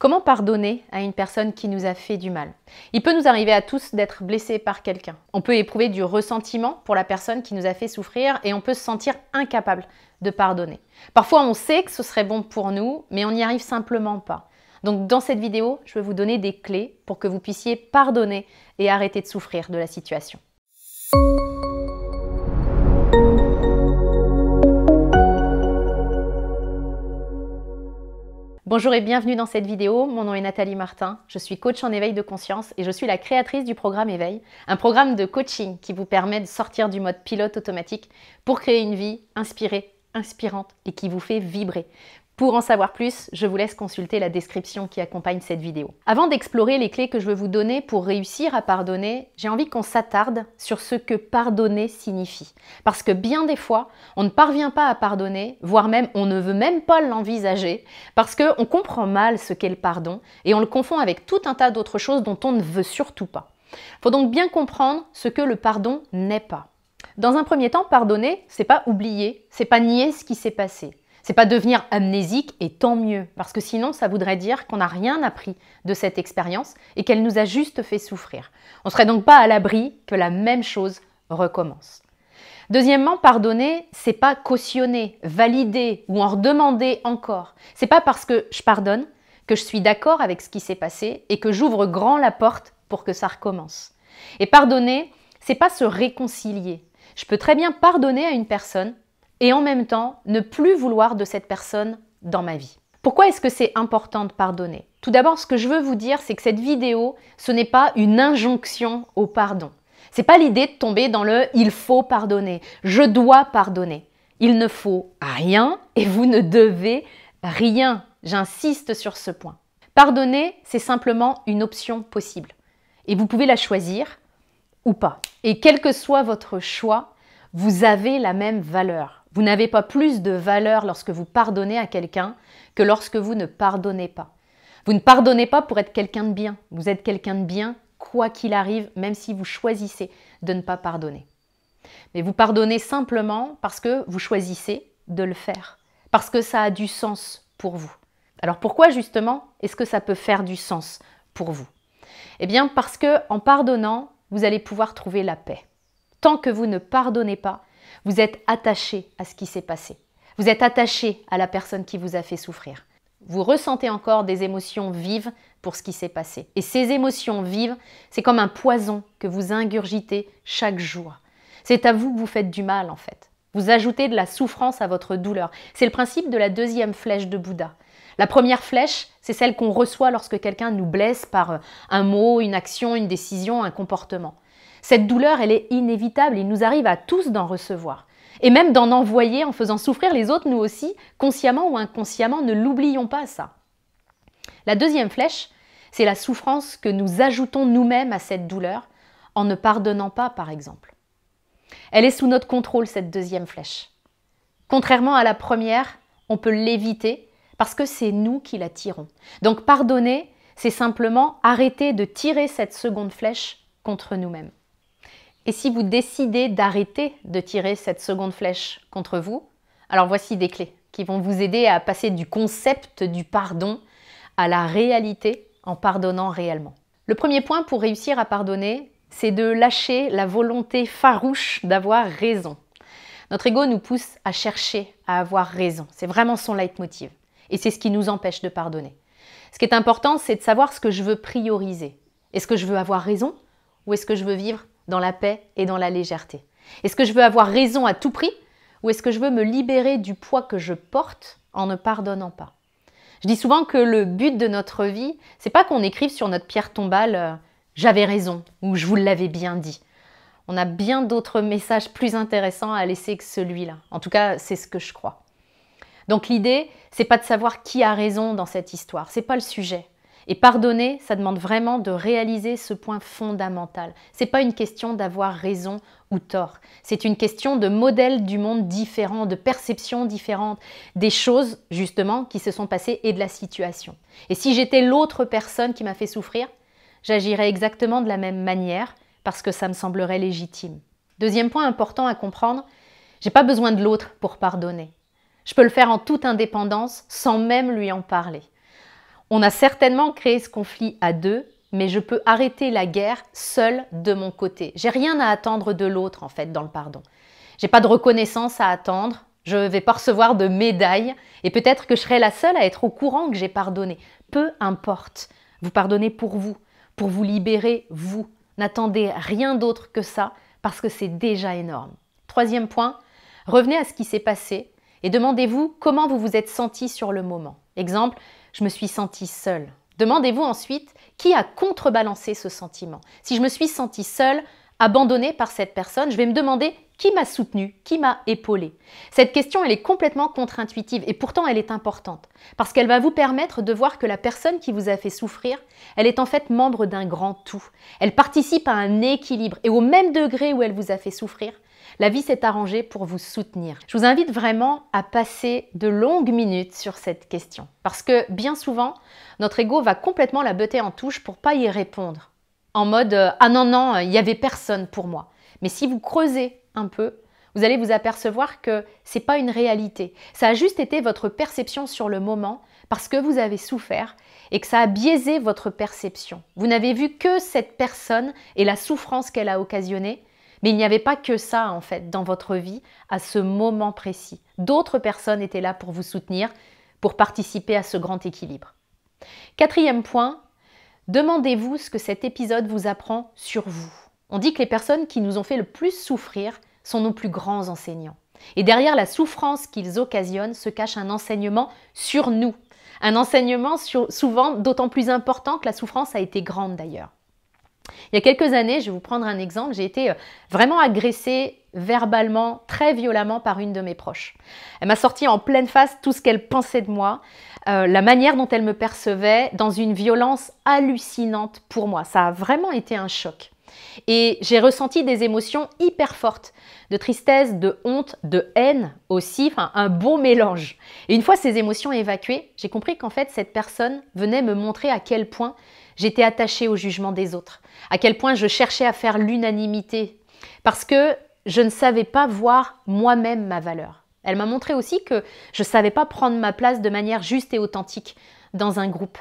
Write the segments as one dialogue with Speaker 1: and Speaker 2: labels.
Speaker 1: Comment pardonner à une personne qui nous a fait du mal? Il peut nous arriver à tous d'être blessés par quelqu'un. On peut éprouver du ressentiment pour la personne qui nous a fait souffrir et on peut se sentir incapable de pardonner. Parfois, on sait que ce serait bon pour nous, mais on n'y arrive simplement pas. Donc dans cette vidéo, je vais vous donner des clés pour que vous puissiez pardonner et arrêter de souffrir de la situation. Bonjour et bienvenue dans cette vidéo, mon nom est Nathalie Martin, je suis coach en éveil de conscience et je suis la créatrice du programme Éveil, un programme de coaching qui vous permet de sortir du mode pilote automatique pour créer une vie inspirée, inspirante et qui vous fait vibrer. Pour en savoir plus, je vous laisse consulter la description qui accompagne cette vidéo. Avant d'explorer les clés que je veux vous donner pour réussir à pardonner, j'ai envie qu'on s'attarde sur ce que pardonner signifie. Parce que bien des fois, on ne parvient pas à pardonner, voire même on ne veut même pas l'envisager, parce qu'on comprend mal ce qu'est le pardon et on le confond avec tout un tas d'autres choses dont on ne veut surtout pas. Il faut donc bien comprendre ce que le pardon n'est pas. Dans un premier temps, pardonner, c'est pas oublier, c'est pas nier ce qui s'est passé. C'est pas devenir amnésique et tant mieux, parce que sinon ça voudrait dire qu'on n'a rien appris de cette expérience et qu'elle nous a juste fait souffrir. On serait donc pas à l'abri que la même chose recommence. Deuxièmement, pardonner, c'est pas cautionner, valider ou en redemander encore. C'est pas parce que je pardonne que je suis d'accord avec ce qui s'est passé et que j'ouvre grand la porte pour que ça recommence. Et pardonner, c'est pas se réconcilier. Je peux très bien pardonner à une personne et en même temps, ne plus vouloir de cette personne dans ma vie. Pourquoi est-ce que c'est important de pardonner? Tout d'abord, ce que je veux vous dire, c'est que cette vidéo, ce n'est pas une injonction au pardon. Ce n'est pas l'idée de tomber dans le « il faut pardonner »,« je dois pardonner ». Il ne faut rien et vous ne devez rien. J'insiste sur ce point. Pardonner, c'est simplement une option possible. Et vous pouvez la choisir ou pas. Et quel que soit votre choix, vous avez la même valeur. Vous n'avez pas plus de valeur lorsque vous pardonnez à quelqu'un que lorsque vous ne pardonnez pas. Vous ne pardonnez pas pour être quelqu'un de bien. Vous êtes quelqu'un de bien, quoi qu'il arrive, même si vous choisissez de ne pas pardonner. Mais vous pardonnez simplement parce que vous choisissez de le faire. Parce que ça a du sens pour vous. Alors pourquoi justement est-ce que ça peut faire du sens pour vous? Eh bien parce qu'en pardonnant, vous allez pouvoir trouver la paix. Tant que vous ne pardonnez pas, vous êtes attaché à ce qui s'est passé. Vous êtes attaché à la personne qui vous a fait souffrir. Vous ressentez encore des émotions vives pour ce qui s'est passé. Et ces émotions vives, c'est comme un poison que vous ingurgitez chaque jour. C'est à vous que vous faites du mal en fait. Vous ajoutez de la souffrance à votre douleur. C'est le principe de la deuxième flèche de Bouddha. La première flèche, c'est celle qu'on reçoit lorsque quelqu'un nous blesse par un mot, une action, une décision, un comportement. Cette douleur, elle est inévitable, il nous arrive à tous d'en recevoir. Et même d'en envoyer en faisant souffrir les autres, nous aussi, consciemment ou inconsciemment, ne l'oublions pas ça. La deuxième flèche, c'est la souffrance que nous ajoutons nous-mêmes à cette douleur en ne pardonnant pas, par exemple. Elle est sous notre contrôle, cette deuxième flèche. Contrairement à la première, on peut l'éviter parce que c'est nous qui la tirons. Donc pardonner, c'est simplement arrêter de tirer cette seconde flèche contre nous-mêmes. Et si vous décidez d'arrêter de tirer cette seconde flèche contre vous, alors voici des clés qui vont vous aider à passer du concept du pardon à la réalité en pardonnant réellement. Le premier point pour réussir à pardonner, c'est de lâcher la volonté farouche d'avoir raison. Notre ego nous pousse à chercher à avoir raison. C'est vraiment son leitmotiv. Et c'est ce qui nous empêche de pardonner. Ce qui est important, c'est de savoir ce que je veux prioriser. Est-ce que je veux avoir raison ou est-ce que je veux vivre dans la paix et dans la légèreté? Est-ce que je veux avoir raison à tout prix ou est-ce que je veux me libérer du poids que je porte en ne pardonnant pas? Je dis souvent que le but de notre vie, c'est pas qu'on écrive sur notre pierre tombale « j'avais raison » ou « je vous l'avais bien dit ». On a bien d'autres messages plus intéressants à laisser que celui-là. En tout cas, c'est ce que je crois. Donc l'idée, c'est pas de savoir qui a raison dans cette histoire, c'est pas le sujet. Et pardonner, ça demande vraiment de réaliser ce point fondamental. Ce n'est pas une question d'avoir raison ou tort. C'est une question de modèles du monde différents, de perceptions différentes, des choses justement qui se sont passées et de la situation. Et si j'étais l'autre personne qui m'a fait souffrir, j'agirais exactement de la même manière parce que ça me semblerait légitime. Deuxième point important à comprendre, j'ai pas besoin de l'autre pour pardonner. Je peux le faire en toute indépendance sans même lui en parler. On a certainement créé ce conflit à deux, mais je peux arrêter la guerre seule de mon côté. J'ai rien à attendre de l'autre en fait dans le pardon. J'ai pas de reconnaissance à attendre, je vais pas recevoir de médaille et peut-être que je serai la seule à être au courant que j'ai pardonné. Peu importe, vous pardonnez pour vous libérer vous. N'attendez rien d'autre que ça parce que c'est déjà énorme. Troisième point, revenez à ce qui s'est passé et demandez-vous comment vous vous êtes senti sur le moment. Exemple, je me suis sentie seule. Demandez-vous ensuite qui a contrebalancé ce sentiment. Si je me suis sentie seule, abandonnée par cette personne, je vais me demander qui m'a soutenue, qui m'a épaulée. Cette question, elle est complètement contre-intuitive et pourtant elle est importante parce qu'elle va vous permettre de voir que la personne qui vous a fait souffrir, elle est en fait membre d'un grand tout. Elle participe à un équilibre et au même degré où elle vous a fait souffrir, la vie s'est arrangée pour vous soutenir. Je vous invite vraiment à passer de longues minutes sur cette question parce que bien souvent, notre ego va complètement la butter en touche pour pas y répondre. En mode « Ah non, non, il n'y avait personne pour moi ». Mais si vous creusez un peu, vous allez vous apercevoir que ce n'est pas une réalité. Ça a juste été votre perception sur le moment parce que vous avez souffert et que ça a biaisé votre perception. Vous n'avez vu que cette personne et la souffrance qu'elle a occasionnée, mais il n'y avait pas que ça en fait dans votre vie à ce moment précis. D'autres personnes étaient là pour vous soutenir, pour participer à ce grand équilibre. Quatrième point, demandez-vous ce que cet épisode vous apprend sur vous. On dit que les personnes qui nous ont fait le plus souffrir sont nos plus grands enseignants. Et derrière la souffrance qu'ils occasionnent se cache un enseignement sur nous. Un enseignement souvent d'autant plus important que la souffrance a été grande d'ailleurs. Il y a quelques années, je vais vous prendre un exemple, j'ai été vraiment agressée verbalement, très violemment par une de mes proches. Elle m'a sorti en pleine face tout ce qu'elle pensait de moi, la manière dont elle me percevait, dans une violence hallucinante pour moi. Ça a vraiment été un choc. Et j'ai ressenti des émotions hyper fortes, de tristesse, de honte, de haine aussi, enfin un beau mélange. Et une fois ces émotions évacuées, j'ai compris qu'en fait cette personne venait me montrer à quel point j'étais attachée au jugement des autres, à quel point je cherchais à faire l'unanimité, parce que je ne savais pas voir moi-même ma valeur. Elle m'a montré aussi que je ne savais pas prendre ma place de manière juste et authentique dans un groupe.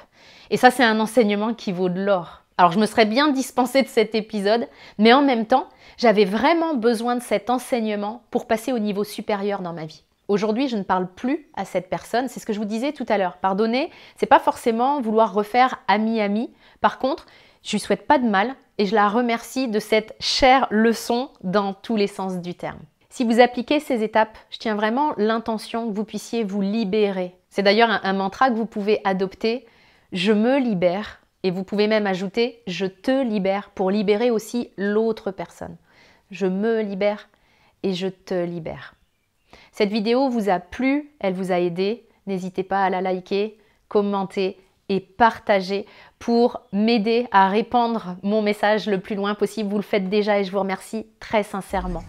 Speaker 1: Et ça, c'est un enseignement qui vaut de l'or. Alors, je me serais bien dispensée de cet épisode, mais en même temps, j'avais vraiment besoin de cet enseignement pour passer au niveau supérieur dans ma vie. Aujourd'hui, je ne parle plus à cette personne, c'est ce que je vous disais tout à l'heure. Pardonner, c'est pas forcément vouloir refaire ami-ami. Par contre, je lui souhaite pas de mal et je la remercie de cette chère leçon dans tous les sens du terme. Si vous appliquez ces étapes, je tiens vraiment l'intention que vous puissiez vous libérer. C'est d'ailleurs un mantra que vous pouvez adopter. Je me libère. Et vous pouvez même ajouter « je te libère » pour libérer aussi l'autre personne. Je me libère et je te libère. Cette vidéo vous a plu, elle vous a aidé. N'hésitez pas à la liker, commenter et partager pour m'aider à répandre mon message le plus loin possible. Vous le faites déjà et je vous remercie très sincèrement.